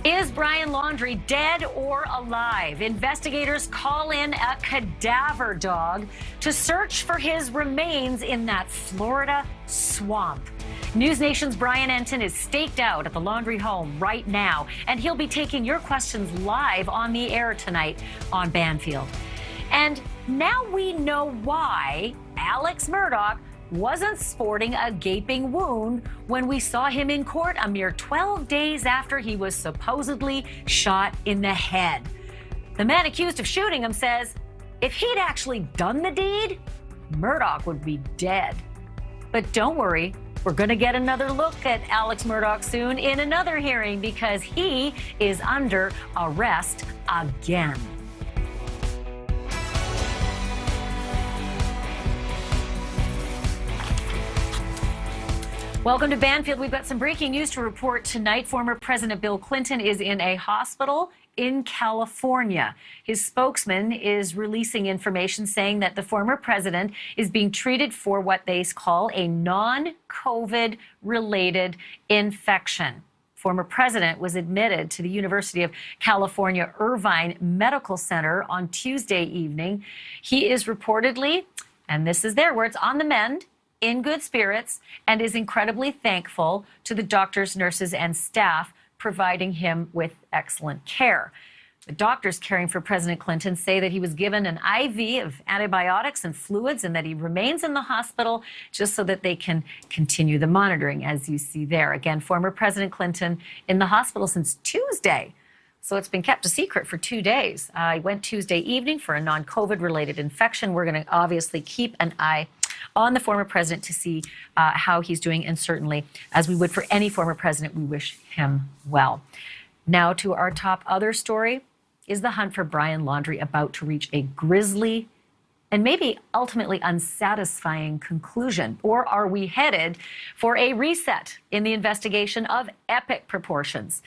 Is Brian Laundrie dead or alive? Investigators call in a cadaver dog to search for his remains in that Florida swamp. NewsNation's Brian Enton is staked out at the Laundrie home right now, and he'll be taking your questions live on the air tonight on Banfield. And now we know why Alex Murdaugh wasn't sporting a gaping wound when we saw him in court a mere 12 days after he was supposedly shot in the head. The man accused of shooting him says if he'd actually done the deed, Murdaugh would be dead. But don't worry, we're going to get another look at Alex Murdaugh soon in another hearing because he is under arrest again. Welcome to Banfield. We've got some breaking news to report tonight. Former President Bill Clinton is in a hospital in California. His spokesman is releasing information saying that the former president is being treated for what they call a non-COVID related infection. Former president was admitted to the University of California Irvine Medical Center on Tuesday evening. He is reportedly, and this is their words, on the mend, in good spirits, and is incredibly thankful to the doctors, nurses, and staff providing him with excellent care. The doctors caring for President Clinton say that he was given an IV of antibiotics and fluids and that he remains in the hospital just so that they can continue the monitoring, as you see there. Again, former President Clinton in the hospital since Tuesday. So it's been kept a secret for 2 days. He went Tuesday evening for a non-COVID related infection. We're going to obviously keep an eye on the former president to see how he's doing. And certainly, as we would for any former president, we wish him well. Now to our top other story. Is the hunt for Brian Laundrie about to reach a grisly and maybe ultimately unsatisfying conclusion? Or are we headed for a reset in the investigation of epic proportions?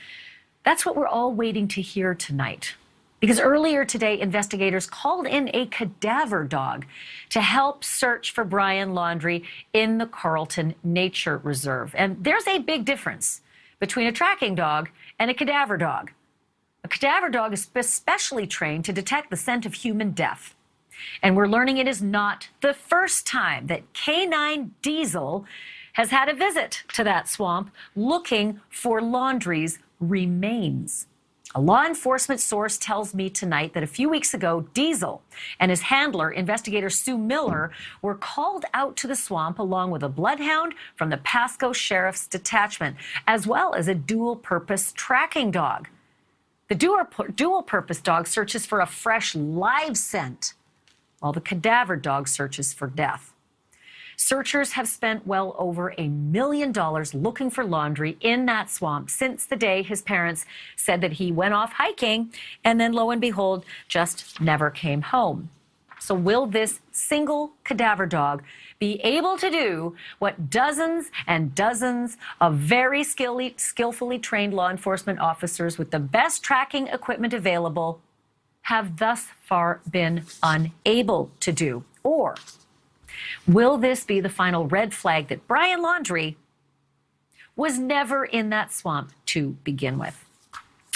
That's what we're all waiting to hear tonight. Because earlier today, investigators called in a cadaver dog to help search for Brian Laundrie in the Carlton Nature Reserve. And there's a big difference between a tracking dog and a cadaver dog. A cadaver dog is especially trained to detect the scent of human death. And we're learning it is not the first time that K9 Diesel has had a visit to that swamp looking for Laundrie's remains. A law enforcement source tells me tonight that a few weeks ago, Diesel and his handler, investigator Sue Miller, were called out to the swamp along with a bloodhound from the Pasco Sheriff's Detachment, as well as a dual-purpose tracking dog. The dual-purpose dog searches for a fresh, live scent, while the cadaver dog searches for death. Searchers have spent well over $1 million looking for Laundrie in that swamp since the day his parents said that he went off hiking and then, lo and behold, just never came home. So will this single cadaver dog be able to do what dozens and dozens of very skillfully trained law enforcement officers with the best tracking equipment available have thus far been unable to do? Or will this be the final red flag that Brian Laundrie was never in that swamp to begin with?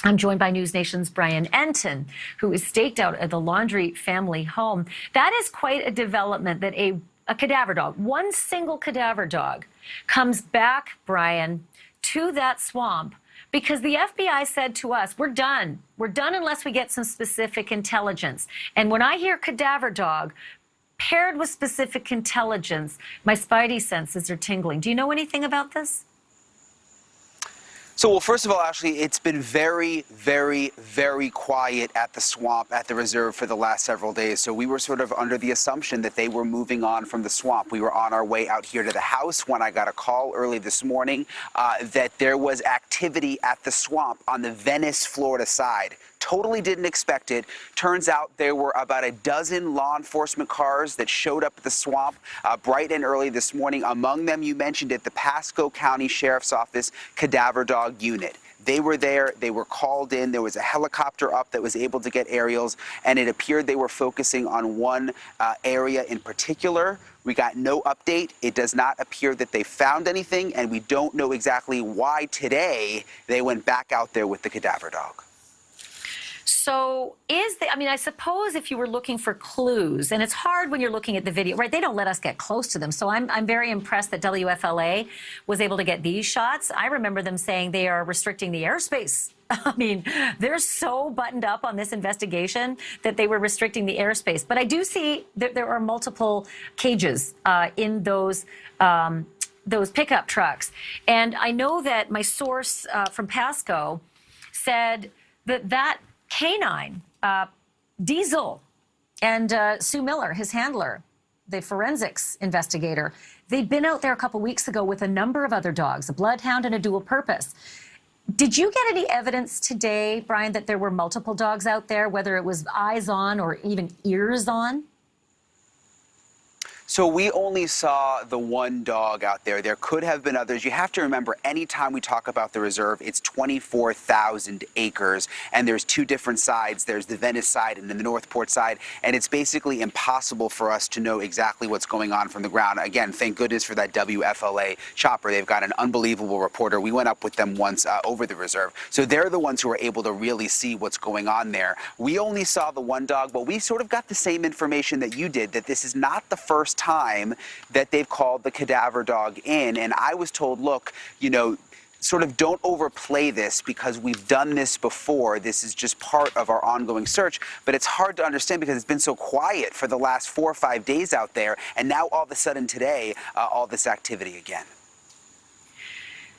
I'm joined by NewsNation's Brian Enton, who is staked out at the Laundrie family home. That is quite a development that a cadaver dog, one single cadaver dog, comes back, Brian, to that swamp because the FBI said to us, we're done. We're done unless we get some specific intelligence. And when I hear cadaver dog paired with specific intelligence, my spidey senses are tingling. Do you know anything about this? So, well, first of all, Ashleigh, it's been very, very, very quiet at the swamp, at the reserve for the last several days. So we were sort of under the assumption that they were moving on from the swamp. We were on our way out here to the house when I got a call early this morning that there was activity at the swamp on the Venice, Florida side. Totally didn't expect it. Turns out there were about a dozen law enforcement cars that showed up at the swamp bright and early this morning. Among them, you mentioned it, the Pasco County Sheriff's Office Cadaver Dog Unit. They were there, they were called in, there was a helicopter up that was able to get aerials, and it appeared they were focusing on one area in particular. We got no update. It does not appear that they found anything, and we don't know exactly why today they went back out there with the cadaver dog. So I suppose if you were looking for clues, and it's hard when you're looking at the video, right? They don't let us get close to them. So I'm very impressed that WFLA was able to get these shots. I remember them saying they are restricting the airspace. I mean, they're so buttoned up on this investigation that they were restricting the airspace. But I do see that there are multiple cages in those pickup trucks. And I know that my source from Pasco said that canine, Diesel, and Sue Miller, his handler, the forensics investigator, they'd been out there a couple weeks ago with a number of other dogs, a bloodhound and a dual purpose. Did you get any evidence today, Brian, that there were multiple dogs out there, whether it was eyes on or even ears on? So we only saw the one dog out there. There could have been others. You have to remember, anytime we talk about the reserve, it's 24,000 acres, and there's two different sides. There's the Venice side and then the Northport side, and it's basically impossible for us to know exactly what's going on from the ground. Again, thank goodness for that WFLA chopper. They've got an unbelievable reporter. We went up with them once over the reserve. So they're the ones who are able to really see what's going on there. We only saw the one dog, but we sort of got the same information that you did, that this is not the first time that they've called the cadaver dog in. And I was told, look, sort of don't overplay this because we've done this before. This is just part of our ongoing search. But it's hard to understand because it's been so quiet for the last 4 or 5 days out there. And now all of a sudden today, all this activity again.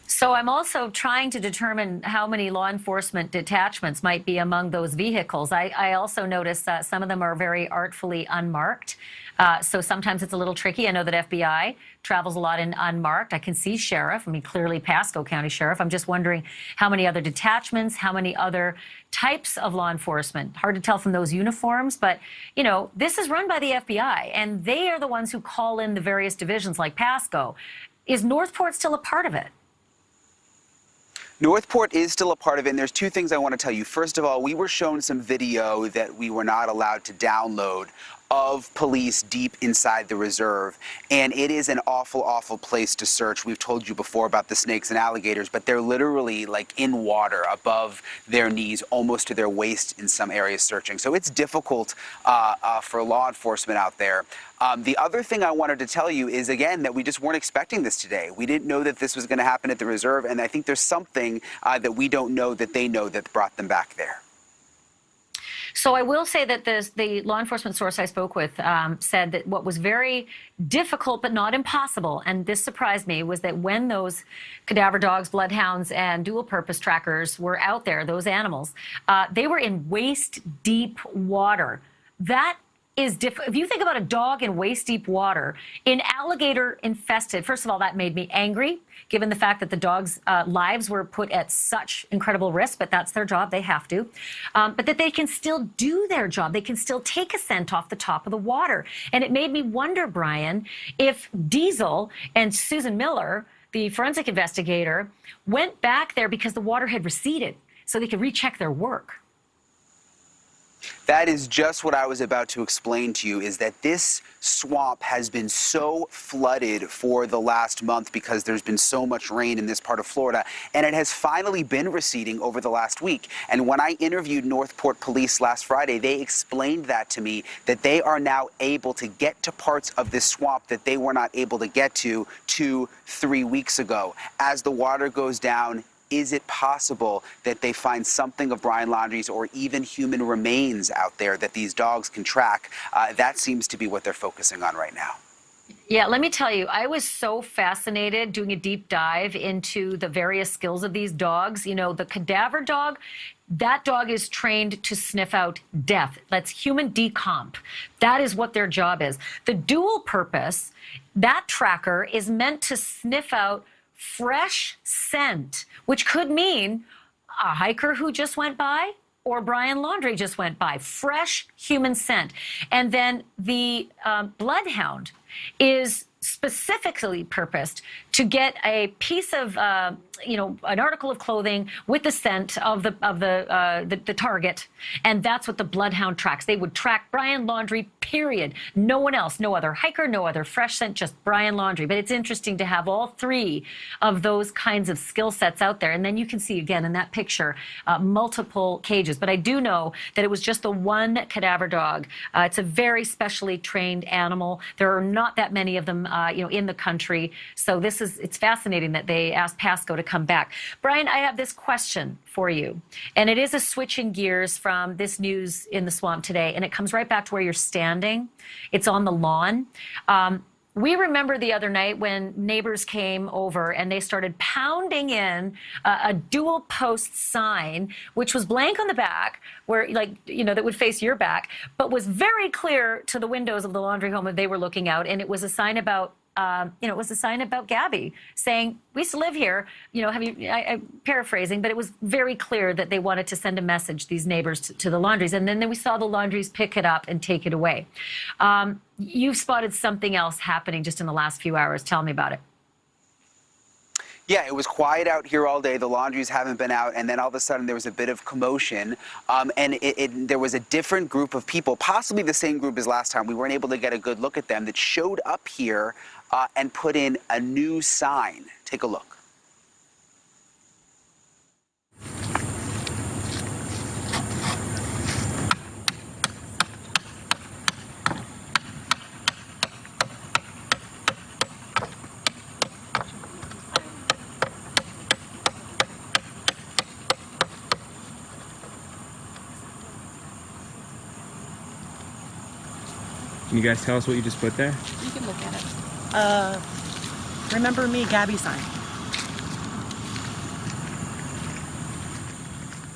So I'm also trying to determine how many law enforcement detachments might be among those vehicles. I also noticed that some of them are very artfully unmarked. So sometimes it's a little tricky. I know that FBI travels a lot in unmarked. I can see sheriff, clearly Pasco County Sheriff. I'm just wondering how many other detachments, how many other types of law enforcement. Hard to tell from those uniforms, but, this is run by the FBI, and they are the ones who call in the various divisions like Pasco. Is Northport still a part of it? Northport is still a part of it, and there's two things I want to tell you. First of all, we were shown some video that we were not allowed to download of police deep inside the reserve, and it is an awful, awful place to search. We've told you before about the snakes and alligators, but they're literally like in water above their knees, almost to their waist in some areas searching. So it's difficult for law enforcement out there. The other thing I wanted to tell you is, again, that we just weren't expecting this today. We didn't know that this was going to happen at the reserve, and I think there's something that we don't know that they know that brought them back there. So I will say that the law enforcement source I spoke with said that what was very difficult but not impossible, and this surprised me, was that when those cadaver dogs, bloodhounds, and dual-purpose trackers were out there, those animals, they were in waist-deep water. That is different. If you think about a dog in waist-deep water, in alligator-infested, first of all, that made me angry, given the fact that the dogs' lives were put at such incredible risk, but that's their job, they have to. But that they can still do their job. They can still take a scent off the top of the water. And it made me wonder, Brian, if Diesel and Susan Miller, the forensic investigator, went back there because the water had receded so they could recheck their work. That is just what I was about to explain to you, is that this swamp has been so flooded for the last month because there's been so much rain in this part of Florida, and it has finally been receding over the last week. And when I interviewed Northport Police last Friday, they explained that to me, that they are now able to get to parts of this swamp that they were not able to get to 2-3 weeks ago. As the water goes down, is it possible that they find something of Brian Laundrie's or even human remains out there that these dogs can track? That seems to be what they're focusing on right now. Yeah, let me tell you, I was so fascinated doing a deep dive into the various skills of these dogs. The cadaver dog, that dog is trained to sniff out death. That's human decomp. That is what their job is. The dual purpose, that tracker is meant to sniff out fresh scent, which could mean a hiker who just went by or Brian Laundrie just went by. Fresh human scent. And then the bloodhound is specifically purposed to get a piece of, an article of clothing with the scent of the target, and that's what the bloodhound tracks. They would track Brian Laundrie, period. No one else, no other hiker, no other fresh scent, just Brian Laundrie. But it's interesting to have all three of those kinds of skill sets out there. And then you can see, again, in that picture, multiple cages. But I do know that it was just the one cadaver dog. It's a very specially trained animal. There are not that many of them, in the country. So it's fascinating that they asked Pasco to come back. Brian, I have this question for you, and it is a switch in gears from this news in the swamp today, and it comes right back to where you're standing. It's on the lawn. We remember the other night when neighbors came over and they started pounding in a dual post sign, which was blank on the back, where that would face your back, but was very clear to the windows of the Laundrie home that they were looking out. And it was a sign about Gabby saying, we used to live here, I'm paraphrasing, but it was very clear that they wanted to send a message, these neighbors, to the Laundries. And then we saw the Laundries pick it up and take it away. You've spotted something else happening just in the last few hours. Tell me about it. Yeah, it was quiet out here all day. The Laundries haven't been out, and then all of a sudden there was a bit of commotion, and there was a different group of people, possibly the same group as last time. We weren't able to get a good look at them, that showed up here and put in a new sign. Take a look. Can you guys tell us what you just put there? You can look at it. Remember me, Gabby sign.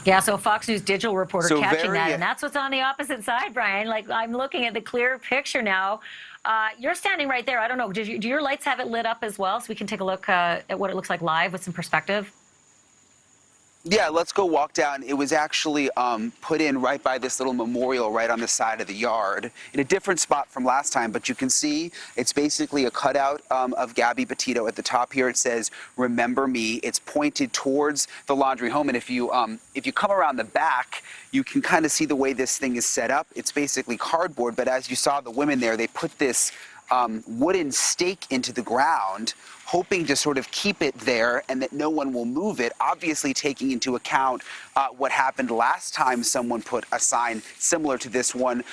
Yeah, so Fox News digital reporter catching that, and yeah. that's what's on the opposite side, Brian. Like, I'm looking at the clear picture now. You're standing right there. I don't know, do your lights have it lit up as well, so we can take a look at what it looks like live with some perspective? Yeah, let's go walk down. It was actually put in right by this little memorial right on the side of the yard, in a different spot from last time, but you can see it's basically a cutout of Gabby Petito. At the top here it says, "Remember me." It's pointed towards the Laundrie home, and if you come around the back, you can kind of see the way this thing is set up. It's basically cardboard, but as you saw the women there, they put this wooden stake into the ground, hoping to sort of keep it there and that no one will move it, obviously taking into account what happened last time someone put a sign similar to this one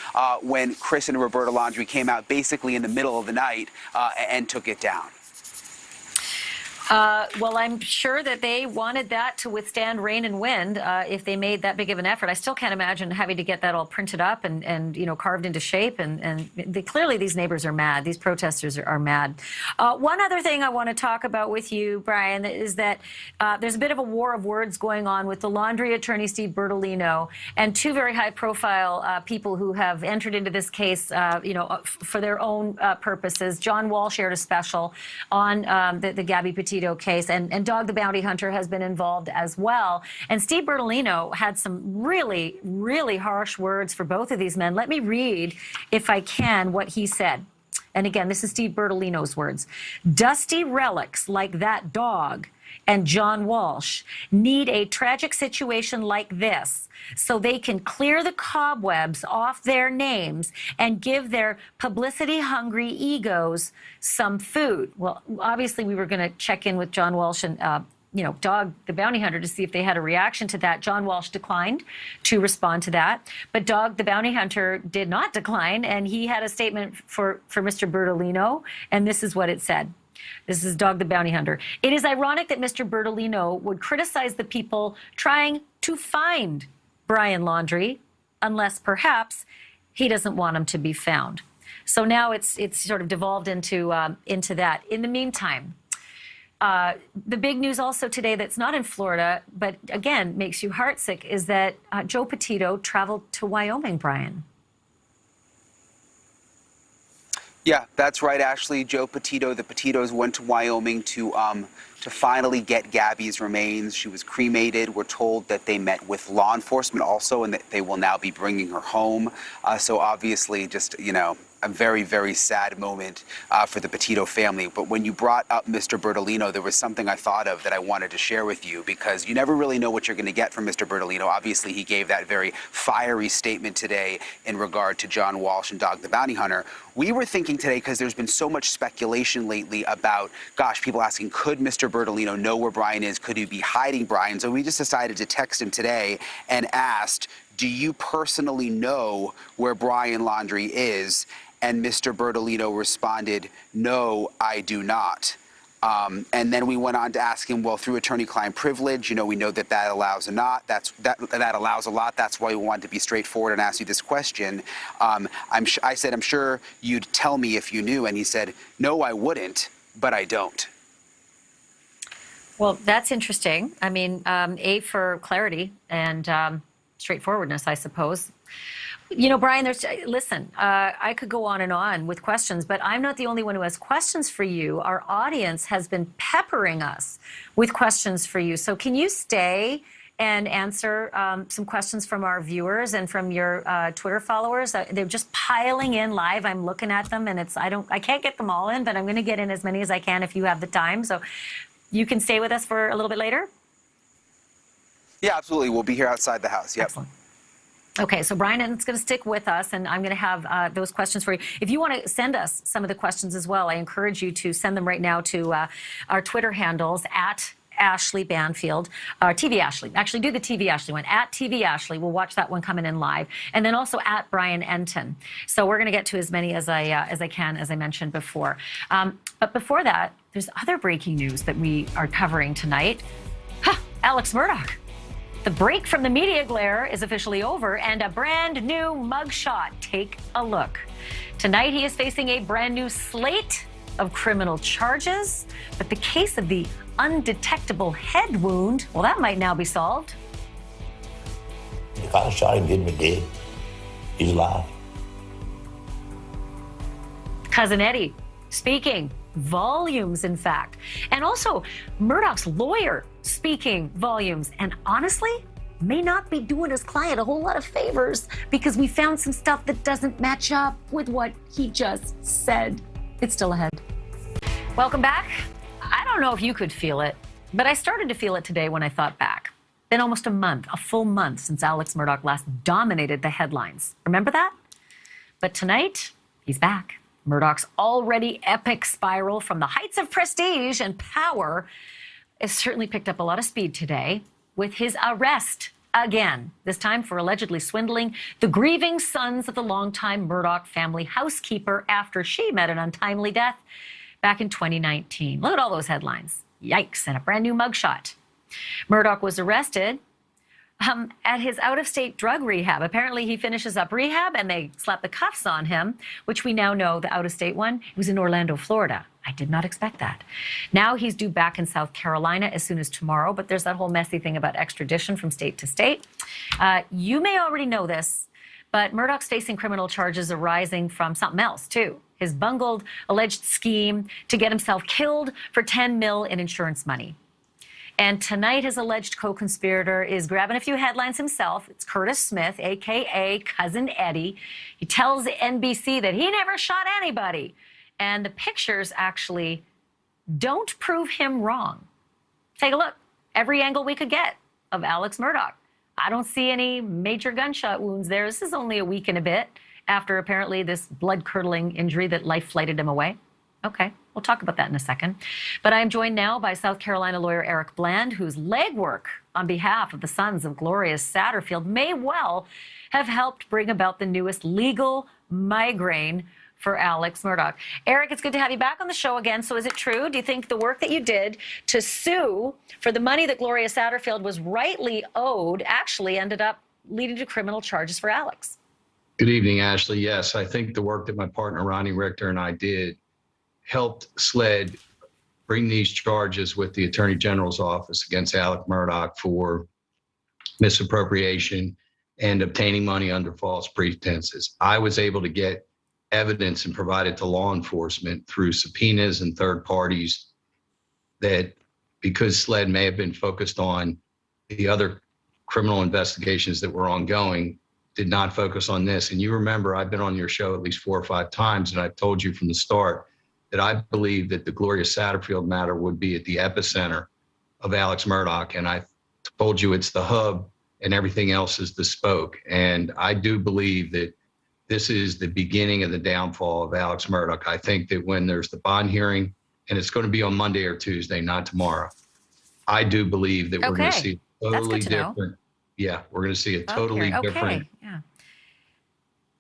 when Chris and Roberta Laundrie came out basically in the middle of the night and took it down. Well, I'm sure that they wanted that to withstand rain and wind if they made that big of an effort. I still can't imagine having to get that all printed up and carved into shape. And clearly these neighbors are mad. These protesters are mad. One other thing I want to talk about with you, Brian, is that there's a bit of a war of words going on with the Laundrie attorney, Steve Bertolino, and two very high-profile people who have entered into this case, for their own purposes. John Wall shared a special on the Gabby Petito case, and Dog the Bounty Hunter has been involved as well. And Steve Bertolino had some really, really harsh words for both of these men. Let me read, if I can, what he said. And again, this is Steve Bertolino's words. "Dusty relics like that dog and John Walsh need a tragic situation like this so they can clear the cobwebs off their names and give their publicity-hungry egos some food." Well, obviously, we were going to check in with John Walsh and Dog the Bounty Hunter to see if they had a reaction to that. John Walsh declined to respond to that, but Dog the Bounty Hunter did not decline, and he had a statement for Mr. Bertolino, and this is what it said. This is Dog the Bounty Hunter. "It is ironic that Mr. Bertolino would criticize the people trying to find Brian Laundrie, unless perhaps he doesn't want him to be found." So now it's sort of devolved into that. In the meantime, the big news also today that's not in Florida, but again makes you heartsick, is that Joe Petito traveled to Wyoming, Brian. Yeah, that's right, Ashleigh. Joe Petito, the Petitos went to Wyoming to finally get Gabby's remains. She was cremated. We're told that they met with law enforcement also, and that they will now be bringing her home. So obviously, just a very, very sad moment for the Petito family. But when you brought up Mr. Bertolino, there was something I thought of that I wanted to share with you, because you never really know what you're going to get from Mr. Bertolino. Obviously, he gave that very fiery statement today in regard to John Walsh and Dog the Bounty Hunter. We were thinking today, because there's been so much speculation lately about, gosh, people asking, could Mr. Bertolino know where Brian is? Could he be hiding Brian? So we just decided to text him today and asked, do you personally know where Brian Laundrie is? And Mr. Bertolino responded, no, I do not. And then we went on to ask him, well, through attorney-client privilege, we know that allows a lot. That allows a lot. That's why we wanted to be straightforward and ask you this question. I said, I'm sure you'd tell me if you knew. And he said, no, I wouldn't, but I don't. Well, that's interesting. I mean, A, for clarity and straightforwardness, I suppose. Brian, listen, I could go on and on with questions, but I'm not the only one who has questions for you. Our audience has been peppering us with questions for you. So can you stay and answer some questions from our viewers and from your Twitter followers? They're just piling in live. I'm looking at them, and I can't get them all in, but I'm going to get in as many as I can if you have the time. So you can stay with us for a little bit later? Yeah, absolutely. We'll be here outside the house. Yep. Excellent. Okay, so Brian is going to stick with us, and I'm going to have those questions for you. If you want to send us some of the questions as well, I encourage you to send them right now to our Twitter handles at Ashleigh Banfield, TV Ashleigh. Actually, do the TV Ashleigh one, at TV Ashleigh. We'll watch that one coming in live. And then also at Brian Enton. So we're going to get to as many as I can, as I mentioned before. But before that, there's other breaking news that we are covering tonight. Alex Murdaugh. The break from the media glare is officially over, and a brand new mugshot. Take a look. Tonight, he is facing a brand new slate of criminal charges, but the case of the undetectable head wound, well, that might now be solved. They kind of shot him, didn't they? Dead. He's alive. Cousin Eddie speaking volumes, in fact. And also, Murdaugh's lawyer speaking volumes. And honestly, may not be doing his client a whole lot of favors, because we found some stuff that doesn't match up with what he just said. It's still ahead. Welcome back. I don't know if you could feel it, but I started to feel it today when I thought back. Been almost a full month since Alex Murdaugh last dominated the headlines. Remember that? But tonight, he's back. Murdaugh's already epic spiral from the heights of prestige and power has certainly picked up a lot of speed today with his arrest again, this time for allegedly swindling the grieving sons of the longtime Murdaugh family housekeeper after she met an untimely death back in 2019. Look at all those headlines. Yikes, and a brand new mugshot. Murdaugh was arrested at his out-of-state drug rehab. Apparently, he finishes up rehab and they slap the cuffs on him, which we now know the out-of-state one. He was in Orlando, Florida. I did not expect that. Now he's due back in South Carolina as soon as tomorrow, but there's that whole messy thing about extradition from state to state. You may already know this, but Murdaugh's facing criminal charges arising from something else, too. His bungled alleged scheme to get himself killed for $10 million in insurance money. And tonight, his alleged co-conspirator is grabbing a few headlines himself. It's Curtis Smith, a.k.a. Cousin Eddie. He tells NBC that he never shot anybody. And the pictures actually don't prove him wrong. Take a look. Every angle we could get of Alex Murdaugh. I don't see any major gunshot wounds there. This is only a week and a bit after apparently this blood-curdling injury that life-flighted him away. Okay, we'll talk about that in a second. But I am joined now by South Carolina lawyer Eric Bland, whose legwork on behalf of the sons of Gloria Satterfield may well have helped bring about the newest legal migraine for Alex Murdaugh. Eric, it's good to have you back on the show again. So is it true? Do you think the work that you did to sue for the money that Gloria Satterfield was rightly owed actually ended up leading to criminal charges for Alex? Good evening, Ashleigh. Yes, I think the work that my partner Ronnie Richter and I did helped SLED bring these charges with the Attorney General's office against Alex Murdaugh for misappropriation and obtaining money under false pretenses. I was able to get evidence and provide it to law enforcement through subpoenas and third parties that, because SLED may have been focused on the other criminal investigations that were ongoing, did not focus on this. And you remember, I've been on your show at least 4 or 5 times, and I've told you from the start that I believe that the Gloria Satterfield matter would be at the epicenter of Alex Murdaugh. And I told you it's the hub and everything else is the spoke. And I do believe that this is the beginning of the downfall of Alex Murdaugh. I think that when there's the bond hearing, and it's going to be on Monday or Tuesday, not tomorrow, I do believe that we're going to see a totally different. Yeah, we're going to see a totally different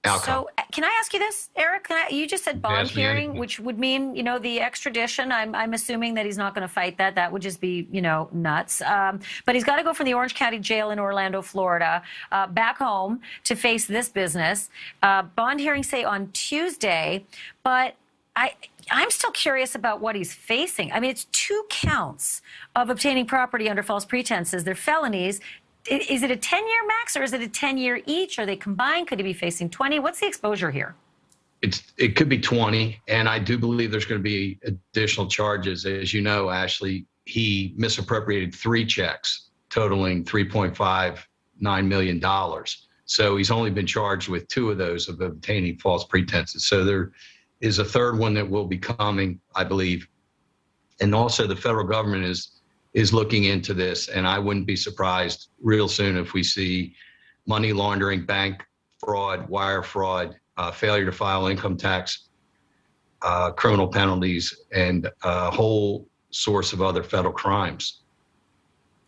outcome. So can I ask you this, Eric? You just said bond hearing, which would mean, the extradition. I'm assuming that he's not going to fight that. That would just be, nuts. But he's got to go from the Orange County Jail in Orlando, Florida, back home to face this business. Bond hearings say on Tuesday, but I'm still curious about what he's facing. I mean, it's 2 counts of obtaining property under false pretenses. They're felonies. Is it a 10-year max, or is it a 10-year each? Are they combined? Could he be facing 20? What's the exposure here? It could be 20, and I do believe there's going to be additional charges. As you know, Ashleigh, he misappropriated 3 checks totaling $3.59 million. So he's only been charged with 2 of those of obtaining false pretenses. So there is a third one that will be coming, I believe. And also the federal government is looking into this, and I wouldn't be surprised real soon if we see money laundering, bank fraud, wire fraud, failure to file income tax, criminal penalties, and a whole source of other federal crimes.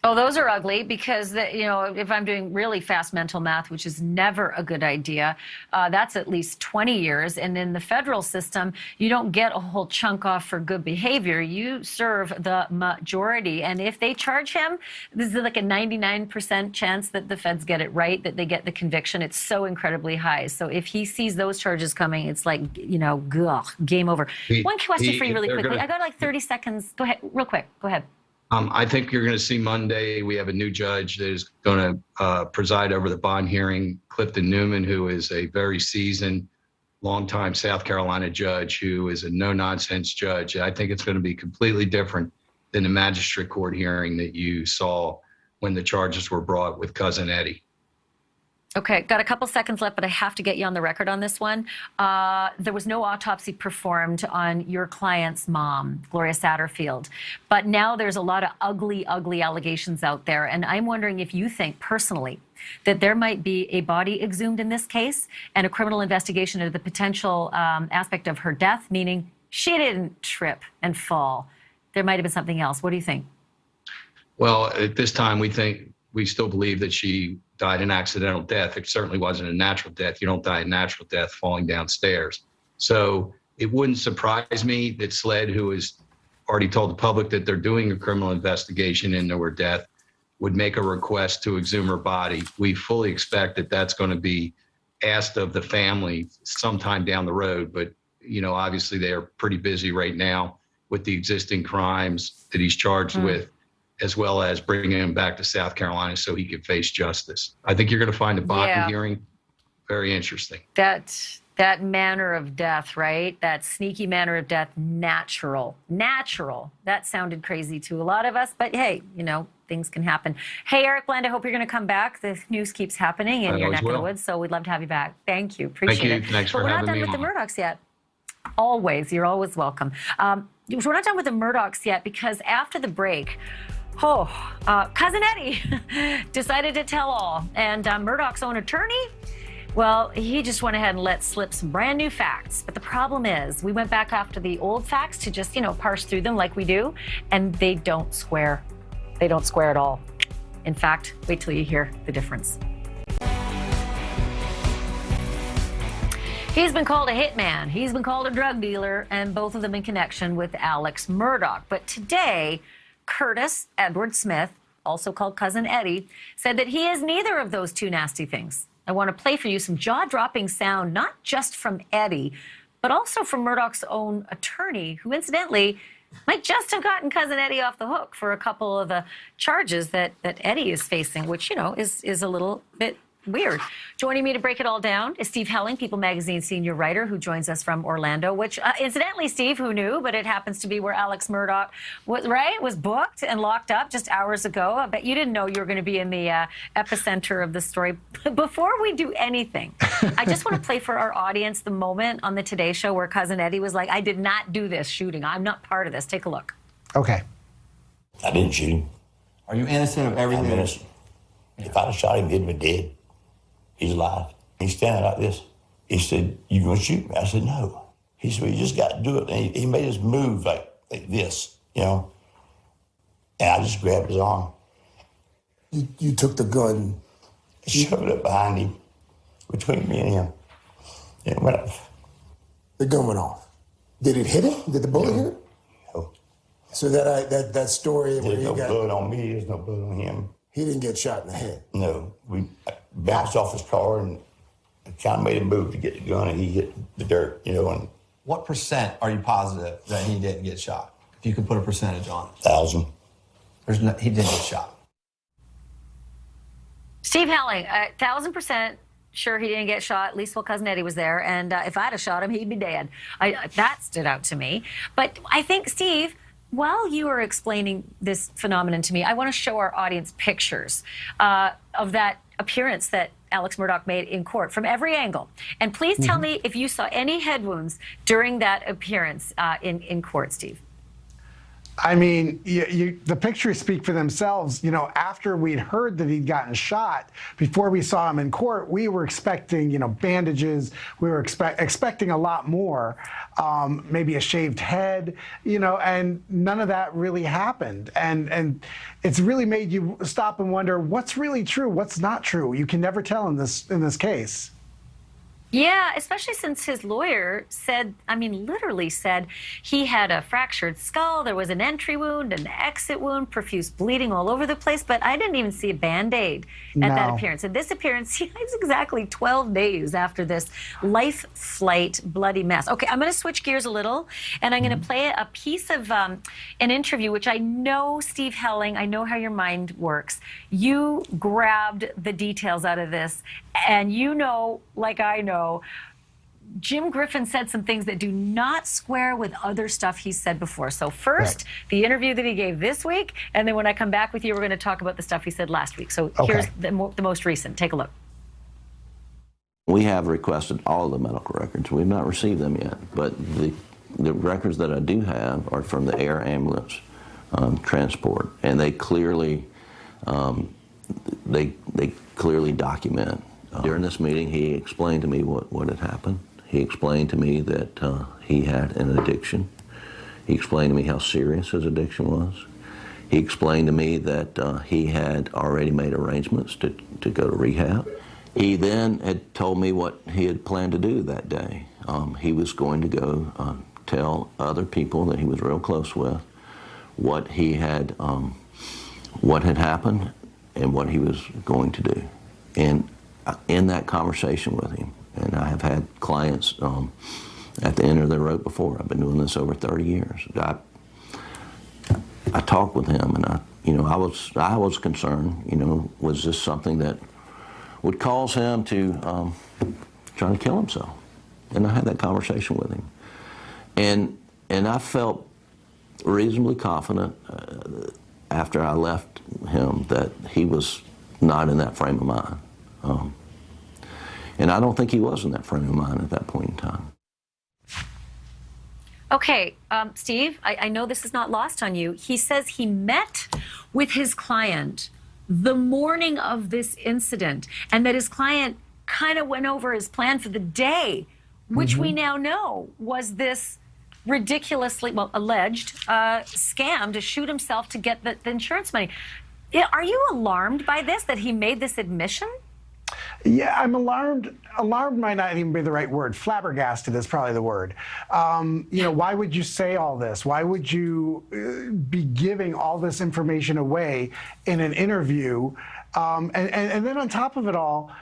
Oh, those are ugly because, if I'm doing really fast mental math, which is never a good idea, that's at least 20 years. And in the federal system, you don't get a whole chunk off for good behavior. You serve the majority. And if they charge him, this is like a 99% chance that the feds get it right, that they get the conviction. It's so incredibly high. So if he sees those charges coming, it's like, game over. One question for you really quickly. I got like 30 seconds. Go ahead, real quick. Go ahead. I think you're going to see Monday, we have a new judge that is going to preside over the bond hearing, Clifton Newman, who is a very seasoned, longtime South Carolina judge, who is a no-nonsense judge. I think it's going to be completely different than the magistrate court hearing that you saw when the charges were brought with Cousin Eddie. Okay, got a couple seconds left, but I have to get you on the record on this one. There was no autopsy performed on your client's mom, Gloria Satterfield. But now there's a lot of ugly, ugly allegations out there. And I'm wondering if you think personally that there might be a body exhumed in this case and a criminal investigation into the potential aspect of her death, meaning she didn't trip and fall. There might have been something else. What do you think? Well, at this time, we still believe that she died an accidental death. It certainly wasn't a natural death. You don't die a natural death falling downstairs. So it wouldn't surprise me that SLED, who has already told the public that they're doing a criminal investigation into her death, would make a request to exhume her body. We fully expect that that's going to be asked of the family sometime down the road. But, obviously they are pretty busy right now with the existing crimes that he's charged with, as well as bringing him back to South Carolina so he could face justice. I think you're going to find the bond hearing very interesting. That manner of death, right? That sneaky manner of death, natural. That sounded crazy to a lot of us, but hey, things can happen. Hey, Eric Bland, I hope you're going to come back. The news keeps happening in your neck of the woods, so we'd love to have you back. Thank you. Appreciate it. Thanks for having me on. But we're not done with the Murdaughs yet. Always. You're always welcome. We're not done with the Murdaughs yet because after the break, Cousin Eddie decided to tell all. And Murdaugh's own attorney, well, he just went ahead and let slip some brand new facts. But the problem is, we went back after the old facts to just, parse through them like we do, and they don't square. They don't square at all. In fact, wait till you hear the difference. He's been called a hitman. He's been called a drug dealer, and both of them in connection with Alex Murdaugh. But today, Curtis Edward Smith, also called Cousin Eddie, said that he is neither of those 2 nasty things. I want to play for you some jaw-dropping sound, not just from Eddie, but also from Murdaugh's own attorney, who incidentally might just have gotten Cousin Eddie off the hook for a couple of the charges that Eddie is facing, which, is a little bit Weird. Joining me to break it all down is Steve Helling, People Magazine senior writer, who joins us from Orlando, which, incidentally, Steve, who knew, but it happens to be where Alex Murdaugh was booked and locked up just hours ago. I bet you didn't know you were going to be in the epicenter of the story. Before we do anything, I just want to play for our audience the moment on the Today Show where Cousin Eddie was like, I did not do this shooting. I'm not part of this. Take a look. Okay. I didn't shoot him. Are you innocent of everything? I'm innocent. If I'd have shot him, he'd been dead. He's alive. He's standing like this. He said, "You gonna shoot me?" I said, "No." He said, "Well, you just got to do it." And he made us move like this, you know. And I just grabbed his arm. You took the gun. Shoved it up behind him, between me and him. And it went off. The gun went off. Did it hit him? Did the bullet hit him? No. So that story where There's no blood on me. There's no blood on him. he didn't get shot in the head. No. We bounced off his car and kind of made a move to get the gun, and he hit the dirt, you know. And What percent are you positive that he didn't get shot? If you could put a percentage on it. 1,000. He didn't get shot. Steve Helling, 1,000% sure he didn't get shot, at least while Cousin Eddie was there. And if I'd have shot him, he'd be dead. That stood out to me. But I think, Steve, while you were explaining this phenomenon to me, I want to show our audience pictures of that appearance that Alex Murdaugh made in court from every angle. And please tell me if you saw any head wounds during that appearance in court, Steve. I mean, the pictures speak for themselves. You know, after we'd heard that he'd gotten shot, before we saw him in court, we were expecting, you know, bandages. We were expecting a lot more, maybe a shaved head, you know, and none of that really happened. And it's really made you stop and wonder what's really true, what's not true. You can never tell in this case. Yeah, especially since his lawyer said, I mean, literally said he had a fractured skull, there was an entry wound, an exit wound, profuse bleeding all over the place, but I didn't even see a Band-Aid at that appearance. And this appearance, it's exactly 12 days after this life flight bloody mess. Okay, I'm going to switch gears a little, and I'm going to play a piece of an interview, which I know, Steve Helling, I know how your mind works. You grabbed the details out of this, and you know, like I know, Jim Griffin said some things that do not square with other stuff he's said before. So first, the interview that he gave this week, and then when I come back with you, we're going to talk about the stuff he said last week. So here's the most recent. Take a look. We have requested all the medical records. We've not received them yet, but the records that I do have are from the air ambulance transport, and they clearly clearly document. During this meeting, he explained to me what had happened. He explained to me that he had an addiction. He explained to me how serious his addiction was. He explained to me that he had already made arrangements to go to rehab. He then had told me what he had planned to do that day. He was going to go tell other people that he was real close with what had happened and what he was going to do. And in that conversation with him, and I have had clients at the end of their rope before. I've been doing this over 30 years. I talked with him, and I was concerned. You know, was this something that would cause him to try to kill himself? And I had that conversation with him, and I felt reasonably confident after I left him that he was not in that frame of mind. And I don't think he was in that frame of mind at that point in time. Okay, Steve, I know this is not lost on you. He says he met with his client the morning of this incident, and that his client kind of went over his plan for the day, which we now know was this ridiculously, alleged scam to shoot himself to get the insurance money. Are you alarmed by this, that he made this admission? Yeah, I'm alarmed. Alarmed might not even be the right word. Flabbergasted is probably the word. You know, why would you say all this? Why would you be giving all this information away in an interview? And then on top of it all,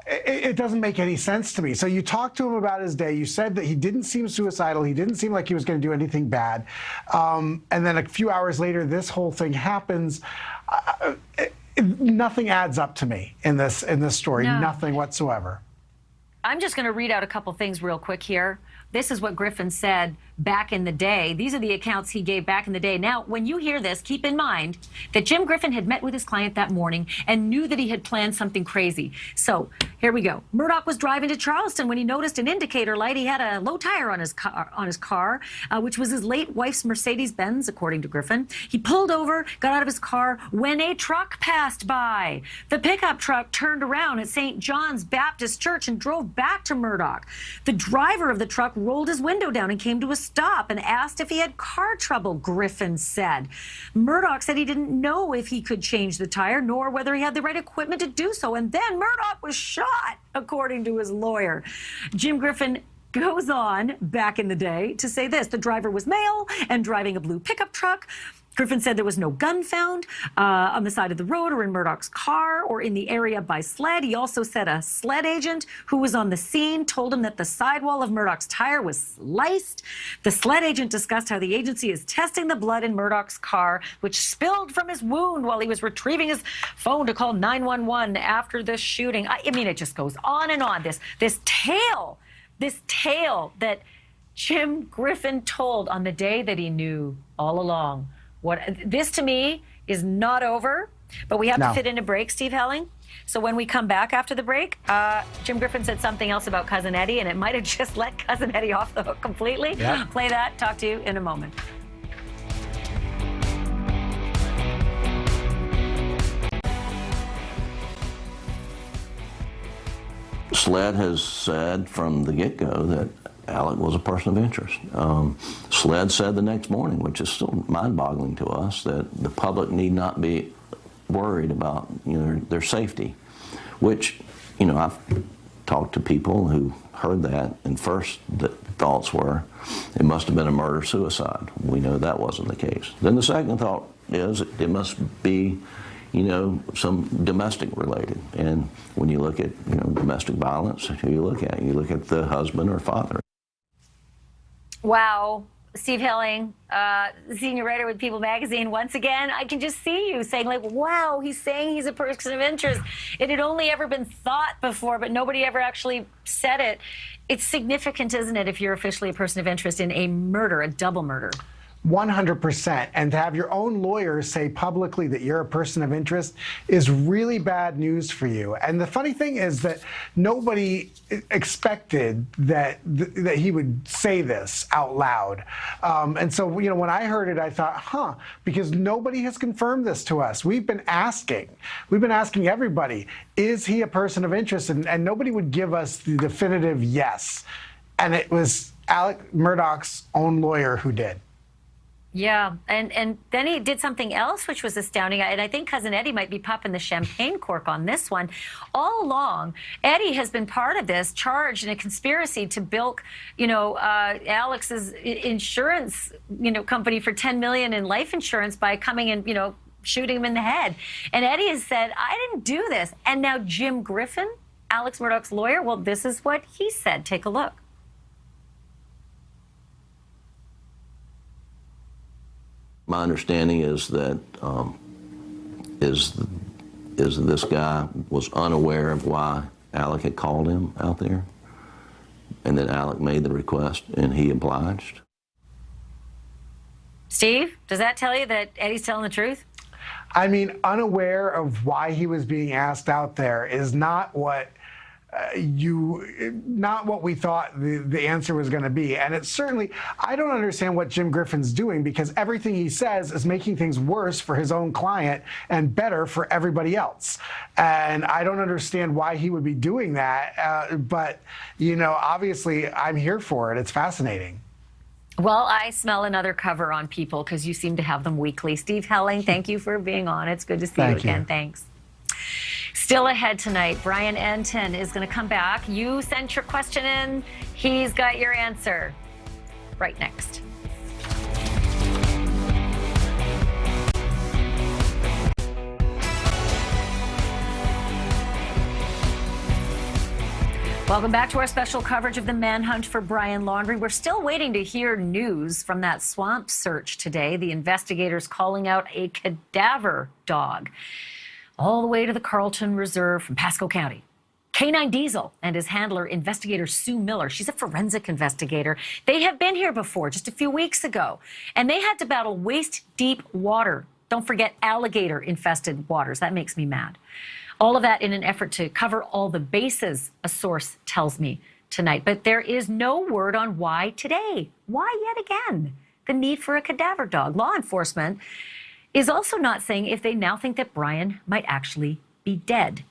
it doesn't make any sense to me. So you talked to him about his day. You said that he didn't seem suicidal. He didn't seem like he was going to do anything bad. And then a few hours later, this whole thing happens. Nothing adds up to me in this story. No. Nothing whatsoever. I'm just going to read out a couple things real quick here. This is what Griffin said back in the day. These are the accounts he gave back in the day. Now, when you hear this, keep in mind that Jim Griffin had met with his client that morning and knew that he had planned something crazy. So here we go. Murdaugh was driving to Charleston when he noticed an indicator light. He had a low tire on his car, which was his late wife's Mercedes-Benz, according to Griffin. He pulled over, got out of his car when a truck passed by. The pickup truck turned around at St. John's Baptist Church and drove back to Murdaugh. The driver of the truck rolled his window down and came to a stop and asked if he had car trouble, Griffin said. Murdaugh said he didn't know if he could change the tire nor whether he had the right equipment to do so. And then Murdaugh was shot, according to his lawyer. Jim Griffin goes on back in the day to say this: the driver was male and driving a blue pickup truck. Griffin said there was no gun found on the side of the road or in Murdaugh's car or in the area by sled. He also said a sled agent who was on the scene told him that the sidewall of Murdaugh's tire was sliced. The sled agent discussed how the agency is testing the blood in Murdaugh's car, which spilled from his wound while he was retrieving his phone to call 911 after the shooting. I mean, it just goes on and on. This tale that Jim Griffin told on the day that he knew all along. This to me is not over, but we have to fit in a break, Steve Helling. So when we come back after the break, Jim Griffin said something else about Cousin Eddie, and it might have just let Cousin Eddie off the hook completely. Yep. Play that. Talk to you in a moment. SLED has said from the get-go that Alec was a person of interest. SLED said the next morning, which is still mind-boggling to us, that the public need not be worried about their safety, which, I've talked to people who heard that, and first the thoughts were it must have been a murder-suicide. We know that wasn't the case. Then the second thought is it must be some domestic related. And when you look at, domestic violence, who you look at? You look at the husband or father. Wow. Steve Helling, senior writer with People magazine. Once again, I can just see you saying, wow, he's saying he's a person of interest. It had only ever been thought before, but nobody ever actually said it. It's significant, isn't it, if you're officially a person of interest in a murder, a double murder? 100%. And to have your own lawyer say publicly that you're a person of interest is really bad news for you. And the funny thing is that nobody expected that he would say this out loud. And so, when I heard it, I thought, because nobody has confirmed this to us. We've been asking everybody, is he a person of interest? And nobody would give us the definitive yes. And it was Alec Murdaugh's own lawyer who did. Yeah, and then he did something else which was astounding, and I think Cousin Eddie might be popping the champagne cork on this one. All along, Eddie has been part of this, charged in a conspiracy to bilk, Alex's insurance, company for $10 million in life insurance by coming and, shooting him in the head. And Eddie has said, I didn't do this. And now Jim Griffin, Alex Murdaugh's lawyer, well, this is what he said. Take a look. My understanding is that this guy was unaware of why Alec had called him out there, and that Alec made the request and he obliged. Steve, does that tell you that Eddie's telling the truth? I mean, unaware of why he was being asked out there is not what we thought the answer was going to be. And it's certainly, I don't understand what Jim Griffin's doing, because everything he says is making things worse for his own client and better for everybody else. And I don't understand why he would be doing that. But, obviously I'm here for it. It's fascinating. Well, I smell another cover on People because you seem to have them weekly. Steve Helling, thank you for being on. It's good to see you again. Thanks. Still ahead tonight, Brian Laundrie is going to come back. You sent your question in. He's got your answer. Right next. Welcome back to our special coverage of the manhunt for Brian Laundrie. We're still waiting to hear news from that swamp search today. The investigators calling out a cadaver dog. all the way to the Carlton Reserve from Pasco County. K9 Diesel and his handler, investigator Sue Miller. She's a forensic investigator. They have been here before, just a few weeks ago, and they had to battle waist-deep water. Don't forget alligator-infested waters. That makes me mad. All of that in an effort to cover all the bases, a source tells me tonight. But there is no word on why today. Why yet again? The need for a cadaver dog. Law enforcement is also not saying if they now think that Brian might actually be dead.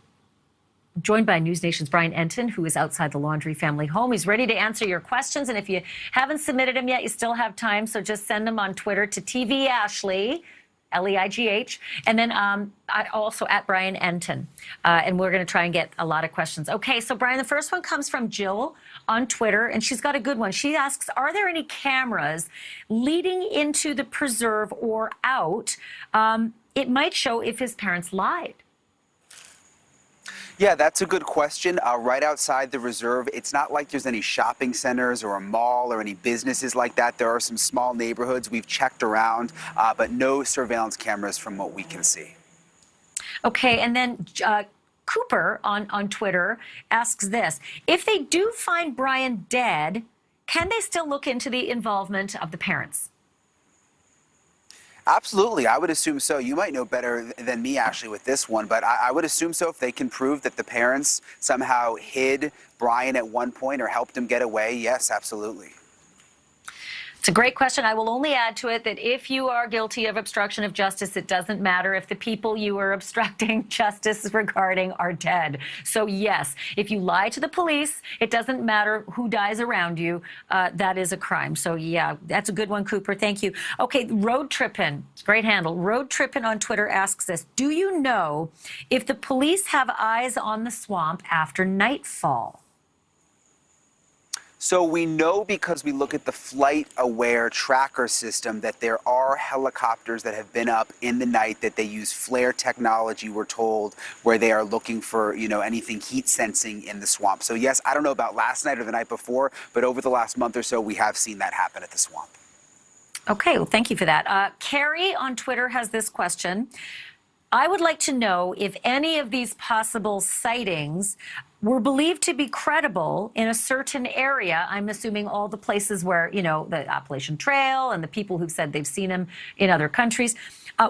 Joined by NewsNation's Brian Enton, who is outside the Laundrie family home. He's ready to answer your questions. And if you haven't submitted them yet, you still have time. So just send them on Twitter to TV Ashleigh, Leigh, and then also at Brian Enton. And we're going to try and get a lot of questions. Okay, so Brian, the first one comes from Jill on Twitter, and she's got a good one. She asks, are there any cameras leading into the preserve or out? It might show if his parents lied. Yeah, that's a good question. Right outside the reserve, it's not like there's any shopping centers or a mall or any businesses like that. There are some small neighborhoods. We've checked around, but no surveillance cameras from what we can see. Okay, and then Cooper on Twitter asks this. If they do find Brian dead, can they still look into the involvement of the parents? Absolutely. I would assume so. You might know better than me, Ashleigh, with this one, but I would assume so if they can prove that the parents somehow hid Brian at one point or helped him get away. Yes, absolutely. It's a great question. I will only add to it that if you are guilty of obstruction of justice, it doesn't matter if the people you are obstructing justice regarding are dead. So yes, if you lie to the police, it doesn't matter who dies around you. That is a crime. So yeah, that's a good one, Cooper. Thank you. Okay, Road Trippin', it's a great handle. Road Trippin' on Twitter asks this. Do you know if the police have eyes on the swamp after nightfall? So we know because we look at the flight-aware tracker system that there are helicopters that have been up in the night that they use flare technology, we're told, where they are looking for, anything heat sensing in the swamp. So yes, I don't know about last night or the night before, but over the last month or so, we have seen that happen at the swamp. Okay, well, thank you for that. Carrie on Twitter has this question. I would like to know if any of these possible sightings were believed to be credible in a certain area. I'm assuming all the places where, the Appalachian Trail and the people who've said they've seen him in other countries.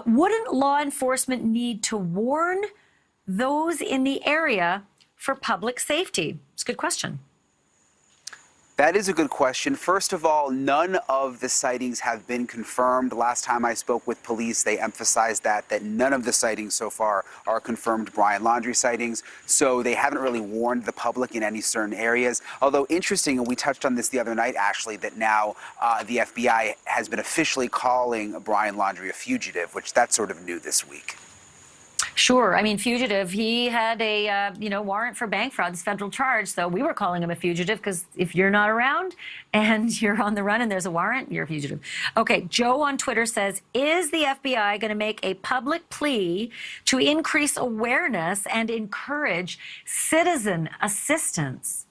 Wouldn't law enforcement need to warn those in the area for public safety? It's a good question. That is a good question. First of all, none of the sightings have been confirmed. Last time I spoke with police, they emphasized that none of the sightings so far are confirmed Brian Laundrie sightings. So they haven't really warned the public in any certain areas. Although interesting, and we touched on this the other night, Ashleigh, that now the FBI has been officially calling Brian Laundrie a fugitive, which that's sort of new this week. Sure. I mean, fugitive, he had a, warrant for bank fraud, this federal charge. So we were calling him a fugitive because if you're not around and you're on the run and there's a warrant, you're a fugitive. Okay. Joe on Twitter says, is the FBI going to make a public plea to increase awareness and encourage citizen assistance?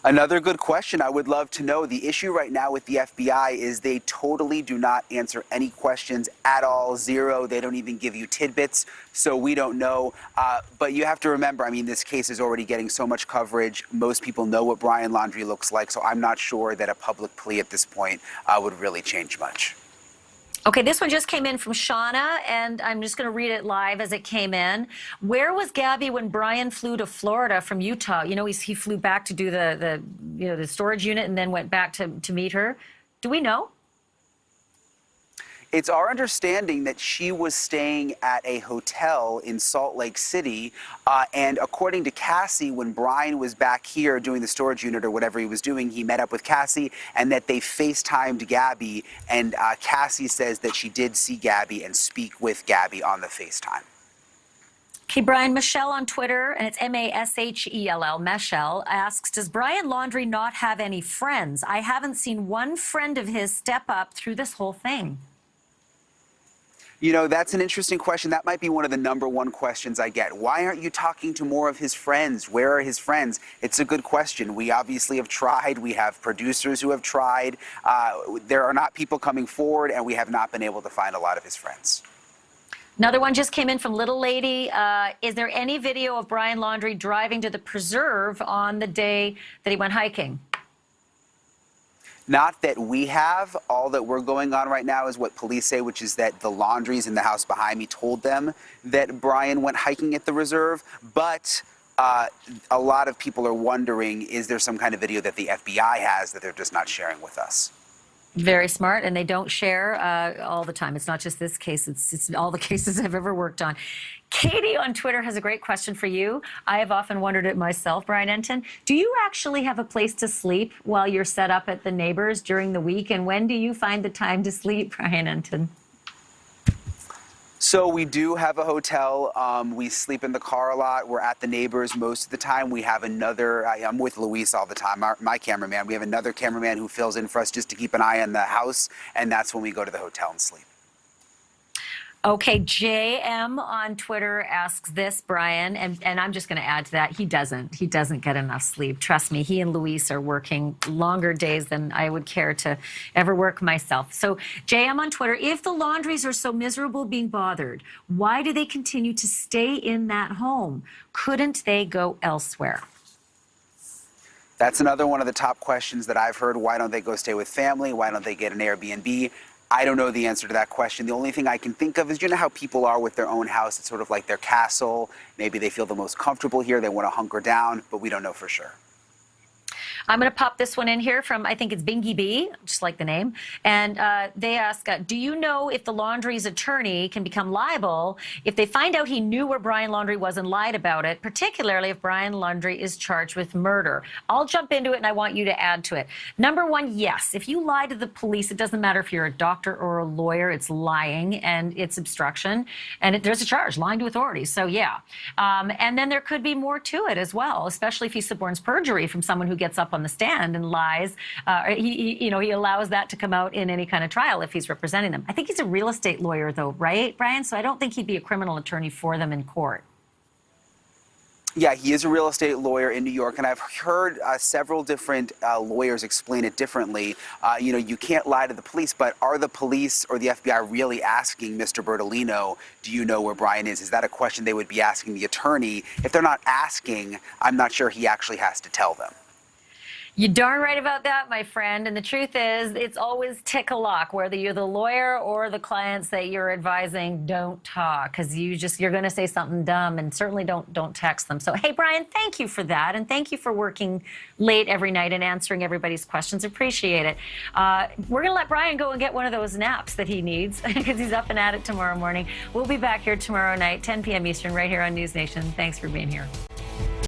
Another good question. I would love to know. The issue right now with the FBI is they totally do not answer any questions at all. Zero. They don't even give you tidbits. So we don't know. But you have to remember, this case is already getting so much coverage. Most people know what Brian Laundrie looks like. So I'm not sure that a public plea at this point would really change much. Okay, this one just came in from Shauna, and I'm just going to read it live as it came in. Where was Gabby when Brian flew to Florida from Utah? He flew back to do the storage unit and then went back to meet her. Do we know? It's our understanding that she was staying at a hotel in Salt Lake City. And according to Cassie, when Brian was back here doing the storage unit or whatever he was doing, he met up with Cassie and that they FaceTimed Gabby. And Cassie says that she did see Gabby and speak with Gabby on the FaceTime. Okay, Brian, Michelle on Twitter, and it's Mashell, Michelle, asks, does Brian Laundrie not have any friends? I haven't seen one friend of his step up through this whole thing. That's an interesting question. That might be one of the #1 questions I get. Why aren't you talking to more of his friends? Where are his friends? It's a good question. We obviously have tried. We have producers who have tried. There are not people coming forward, and we have not been able to find a lot of his friends. Another one just came in from Little Lady. Is there any video of Brian Laundrie driving to the preserve on the day that he went hiking? Not that we have. All that we're going on right now is what police say, which is that the Laundries in the house behind me told them that Brian went hiking at the reserve. But a lot of people are wondering, is there some kind of video that the FBI has that they're just not sharing with us? Very smart, and they don't share all the time. It's not just this case, it's all the cases I've ever worked on. Katie on Twitter has a great question for you. I have often wondered it myself, Brian Enton. Do you actually have a place to sleep while you're set up at the neighbors during the week? And when do you find the time to sleep, Brian Enton? So we do have a hotel. We sleep in the car a lot. We're at the neighbors most of the time. We have another, I'm with Luis all the time, my cameraman. We have another cameraman who fills in for us just to keep an eye on the house, and that's when we go to the hotel and sleep. Okay, JM on Twitter asks this, Brian, and I'm just going to add to that, he doesn't get enough sleep. Trust me, he and Luis are working longer days than I would care to ever work myself. So JM on Twitter, if the Laundries are so miserable being bothered, why do they continue to stay in that home? Couldn't they go elsewhere? That's another one of the top questions that I've heard. Why don't they go stay with family? Why don't they get an Airbnb? I don't know the answer to that question. The only thing I can think of is, you know how people are with their own house. It's sort of like their castle. Maybe they feel the most comfortable here. They want to hunker down, but we don't know for sure. I'm going to pop this one in here from, I think it's Bingy B, just like the name. And they ask, do you know if the Laundrie's attorney can become liable if they find out he knew where Brian Laundrie was and lied about it, particularly if Brian Laundrie is charged with murder? I'll jump into it, and I want you to add to it. Number one, yes. If you lie to the police, it doesn't matter if you're a doctor or a lawyer. It's lying, and it's obstruction. And there's a charge, lying to authorities. So, yeah. And then there could be more to it as well, especially if he suborns perjury from someone who gets up on the stand and lies. He allows that to come out in any kind of trial if he's representing them. I think he's a real estate lawyer, though, right, Brian? So I don't think he'd be a criminal attorney for them in court. Yeah, he is a real estate lawyer in New York, and I've heard several different lawyers explain it differently. You can't lie to the police, but are the police or the FBI really asking Mr. Bertolino, do you know where Brian is? Is that a question they would be asking the attorney? If they're not asking, I'm not sure he actually has to tell them. You're darn right about that, my friend. And the truth is, it's always tick-a-lock. Whether you're the lawyer or the clients that you're advising, don't talk, because you're going to say something dumb, and certainly don't text them. So, hey, Brian, thank you for that, and thank you for working late every night and answering everybody's questions. Appreciate it. We're going to let Brian go and get one of those naps that he needs because he's up and at it tomorrow morning. We'll be back here tomorrow night, 10 p.m. Eastern, right here on NewsNation. Thanks for being here.